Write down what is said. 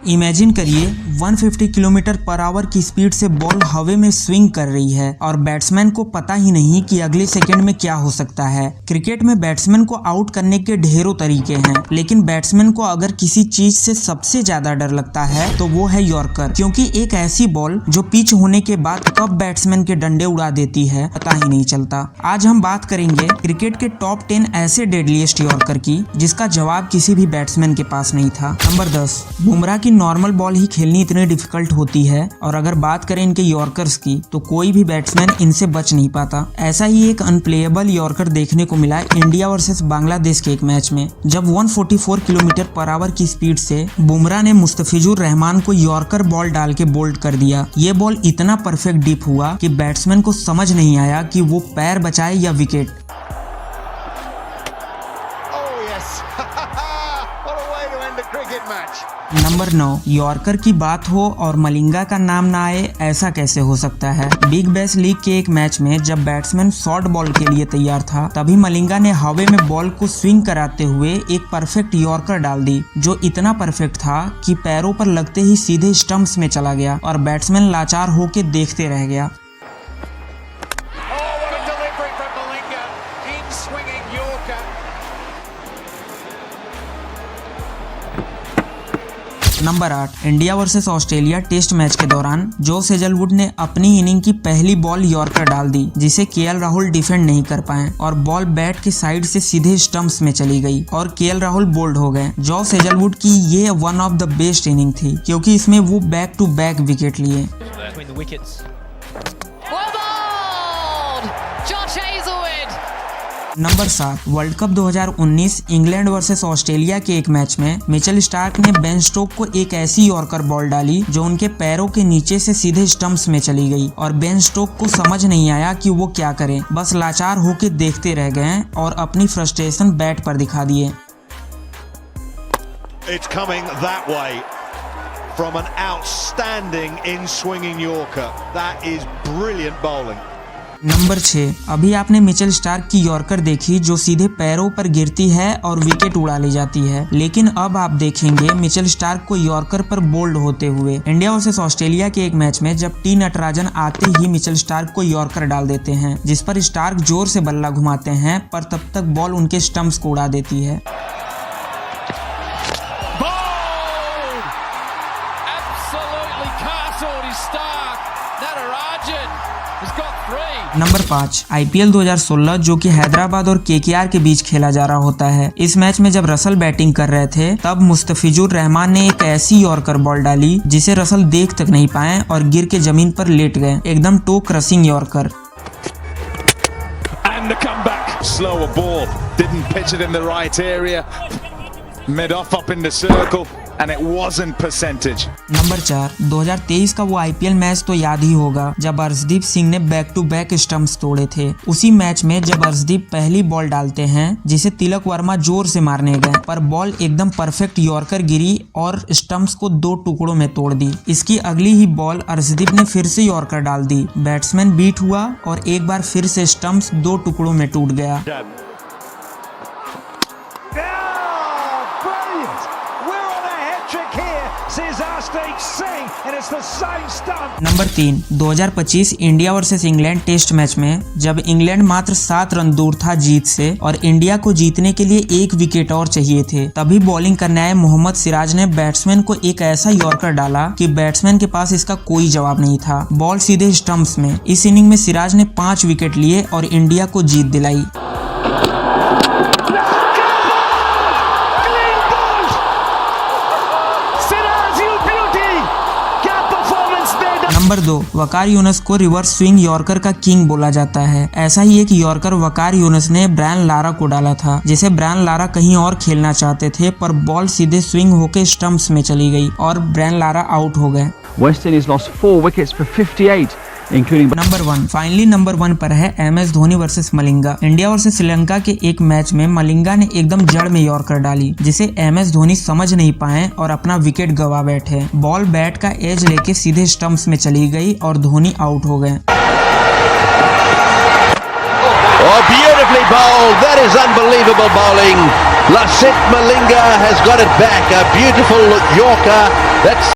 Imagine करिए 150 kilometre per hour की speed से बॉल हवा में स्विंग कर रही है और बैट्समैन को पता ही नहीं कि अगले सेकंड में क्या हो सकता है। क्रिकेट में बैट्समैन को आउट करने के ढेरों तरीके हैं, लेकिन बैट्समैन को अगर किसी चीज से सबसे ज्यादा डर लगता है तो वो है यॉर्कर, क्योंकि एक ऐसी बॉल जो पिच होने के बाद कब बैट्समैन के डंडे उड़ा देती है पता ही नहीं चलता। आज हम बात करेंगे क्रिकेट के टॉप 10 ऐसे डेडलीस्ट यॉर्कर की जिसका जवाब किसी भी बैट्समैन के पास नहीं था। नंबर 10, बुमराह की नॉर्मल बॉल ही खेलनी इतनी डिफिकल्ट होती है और अगर बात करें इनके यॉर्कर्स की तो कोई भी बैट्समैन इनसे बच नहीं पाता। ऐसा ही एक अनप्लेएबल यॉर्कर देखने को मिला इंडिया वर्सेस बांग्लादेश के एक मैच में, जब 144 किलोमीटर पर आवर की स्पीड से बुमराह ने मुस्तफिजुर रहमान को यॉर्कर बॉल डाल के बोल्ड कर दिया। ये बॉल इतना परफेक्ट डीप हुआ कि बैट्समैन को समझ नहीं आया कि वो पैर बचाए या विकेट। नंबर 9, यॉर्कर की बात हो और मलिंगा का नाम ना आए, ऐसा कैसे हो सकता है। बिग बैश लीग के एक मैच में जब बैट्समैन शॉर्ट बॉल के लिए तैयार था तभी मलिंगा ने हवा में बॉल को स्विंग कराते हुए एक परफेक्ट यॉर्कर डाल दी, जो इतना परफेक्ट था कि पैरों पर लगते ही सीधे स्टंप्स में चला गया और बैट्समैन लाचार होकर देखते रह गया। Number 8, India versus Australia test match के दौरान जोस हेजलवुड ने अपनी इनिंग की पहली बॉल यॉर्कर डाल दी, जिसे केएल राहुल डिफेंड नहीं कर पाए और बॉल बैट के साइड से सीधे स्टंप्स में चली गई और केएल राहुल बोल्ड हो गए। जोस हेजलवुड की ये one of the best inning थी क्योंकि इसमें वो बैक टू बैक विकेट लिए। Number 7, world cup 2019 England versus Australia के एक मैच में मिचेल स्टार्क ने बेन स्टोक को एक ऐसी यॉर्कर बॉल डाली जो उनके पैरों के नीचे से सीधे स्टंप्स में चली गई और बेन स्टोक को समझ नहीं आया कि वो क्या करें, बस लाचार होकर देखते रह गए और अपनी फ्रस्ट्रेशन बैट पर दिखा दिए। It's coming that way from an outstanding in-swinging Yorker. That is brilliant bowling. Number 6, अभी आपने मिचेल स्टार्क की यॉर्कर देखी जो सीधे पैरों पर गिरती है और विकेट उड़ा ले जाती है, लेकिन अब आप देखेंगे मिचेल स्टार्क को यॉर्कर पर बोल्ड होते हुए। इंडिया वर्सेस ऑस्ट्रेलिया के एक मैच में जब टी नटराजन आते ही मिचेल स्टार्क को यॉर्कर डाल देते हैं, जिस पर स्टार्क जोर से बल्ला घुमाते हैं पर तब तक बॉल उनके स्टंप्स को उड़ा देती है। नंबर 5, आईपीएल 2016 जो कि हैदराबाद और केकेआर के बीच खेला जा रहा होता है। इस मैच में जब रसल बैटिंग कर रहे थे तब मुस्तफिजुर रहमान ने एक ऐसी यॉर्कर बॉल डाली जिसे रसल देख तक नहीं पाए और गिर के जमीन पर लेट गए, एकदम toe crushing yorker. And it wasn't percentage. Number 4, 2023 का वो आईपीएल मैच तो याद ही होगा जब अर्शदीप सिंह ने बैक टू बैक स्टंप्स तोड़े थे। उसी मैच में जब अर्शदीप पहली बॉल डालते हैं जिसे तिलक वर्मा जोर से मारने गए पर बॉल एकदम परफेक्ट यॉर्कर गिरी और स्टंप्स को 2 टुकड़ों में तोड़ दी। इसकी अगली ही बॉल अर्शदीप ने फिर से यॉर्कर डाल दी, बैट्समैन बीट हुआ और एक बार फिर से स्टंप्स 2 टुकड़ों में टूट गया। Number 3, 2025 India versus England test match में जब इंग्लैंड मात्र 7 रन दूर था जीत से और इंडिया को जीतने के लिए 1 विकेट और चाहिए थे, तभी बॉलिंग करने आए मोहम्मद सिराज ने बैट्समैन को एक ऐसा यॉर्कर डाला कि बैट्समैन के पास इसका कोई जवाब नहीं था, बॉल सीधे स्टंप्स में। इस इनिंग में सिराज ने 5 विकेट लिए और इंडिया को जीत दिलाई। नंबर 2, वकार यूनुस को रिवर्स स्विंग यॉर्कर का किंग बोला जाता है। ऐसा ही एक यॉर्कर वकार यूनुस ने ब्रायन लारा को डाला था, जिसे ब्रायन लारा कहीं और खेलना चाहते थे पर बॉल सीधे स्विंग होकर स्टंप्स में चली गई और ब्रायन लारा आउट हो गए। West Indies lost 4 wickets for 58 including. Number 1, finally number 1 पर है MS Dhoni versus Malinga. India versus Sri Lanka के एक मैच में मलिंगा ने एकदम जड़ में यॉर्कर डाली जिसे एमएस धोनी समझ नहीं पाए और अपना विकेट गवा बैठे। बॉल बैट का एज लेके सीधे स्टंप्स में चली गई और धोनी आउट हो गए। Oh, beautifully bowled. That is unbelievable bowling. Lasith Malinga has got it back. A beautiful Yorker. That's